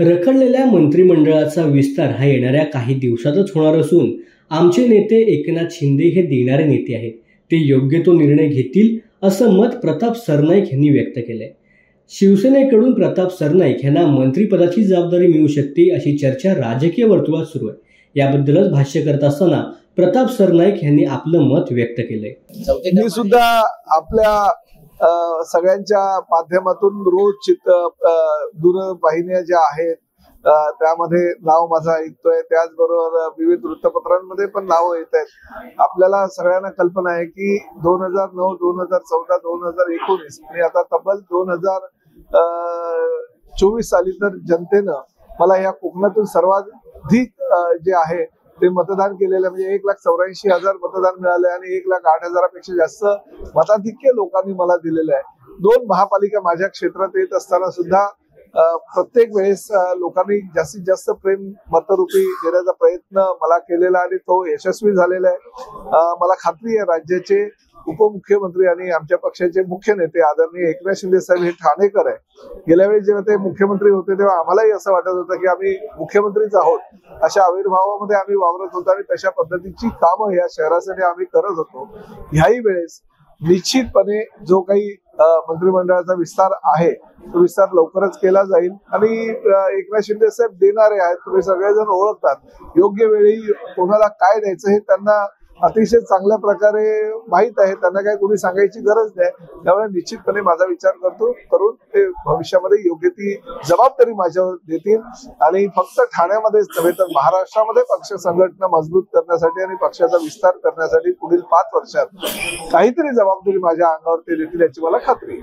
रखडलेल्या मंत्रिमंडळाचा विस्तार हा येणाऱ्या काही दिवसातच होणार असून आमचे नेते एकनाथ शिंदे हे देणारे नेते आहेत. ते योग्य तो निर्णय घेतील असं मत प्रताप सरनाईक यांनी व्यक्त केलंय. शिवसेनेकडून प्रताप सरनाईक यांना मंत्रिपदाची जबाबदारी मिळू शकते अशी चर्चा राजकीय वर्तुळात सुरू आहे. याबद्दलच भाष्य करत असताना प्रताप सरनाईक यांनी आपलं मत व्यक्त केलंय. मी सुद्धा आपल्या सगळ्यांच्या माध्यमातून रोज दूरवाहिन्या ज्या आहेत त्यामध्ये नाव माझं ऐकतोय. त्याचबरोबर विविध वृत्तपत्रांमध्ये पण नाव येत आहेत. आपल्याला सगळ्यांना कल्पना आहे की 2009, 2014, 2019 आणि आता तब्बल 2024 साली तर जनतेनं मला या कोकणातून सर्वाधिक जे आहे ते मतदान केलेलं, म्हणजे 1,84,000 मतदान मिळाले आणि 1,08,000 पेक्षा जास्त मताधिक्य लोकांनी मला दिलेलं आहे. 2 महापालिका माझ्या क्षेत्रात येत असताना सुद्धा प्रत्येक वेळेस लोकांनी जास्तीत जास्त प्रेम मतरूपी देण्याचा प्रयत्न मला केलेला आणि तो यशस्वी झालेला आहे. मला खात्री आहे राज्याचे उपमुख्यमंत्री आणि आमच्या पक्षाचे मुख्य नेते आदरणीय एकनाथ शिंदे साहेब हे ठाणेकर आहे. गेल्या वेळी जेव्हा ते मुख्यमंत्री होते तेव्हा आम्हालाही असं वाटत होतं की आम्ही मुख्यमंत्रीच आहोत, अशा आविर्भावामध्ये आम्ही वावरत होतो आणि तशा पद्धतीची कामं या शहरासाठी आम्ही करत होतो. ह्याही वेळेस निश्चितपणे जो काही मंत्रिमंडळाचा विस्तार आहे तो विस्तार लवकरच केला जाईल आणि एकनाथ शिंदे साहेब देणारे आहेत. तुम्ही सगळेजण ओळखतात. योग्य वेळी कोणाला काय द्यायचं हे त्यांना अतिशय चांगल्या प्रकारे माहित आहे. त्यांना काय कोणी सांगायची गरज नाही. त्यामुळे निश्चितपणे माझा विचार करून ते भविष्यामध्ये योग्य ती जबाबदारी माझ्यावर देतील आणि फक्त ठाण्यामध्येच नव्हे तर महाराष्ट्रामध्ये पक्ष संघटना मजबूत करण्यासाठी आणि पक्षाचा विस्तार करण्यासाठी पुढील 5 वर्षात काहीतरी जबाबदारी माझ्या अंगावर ते देतील याची मला खात्री आहे.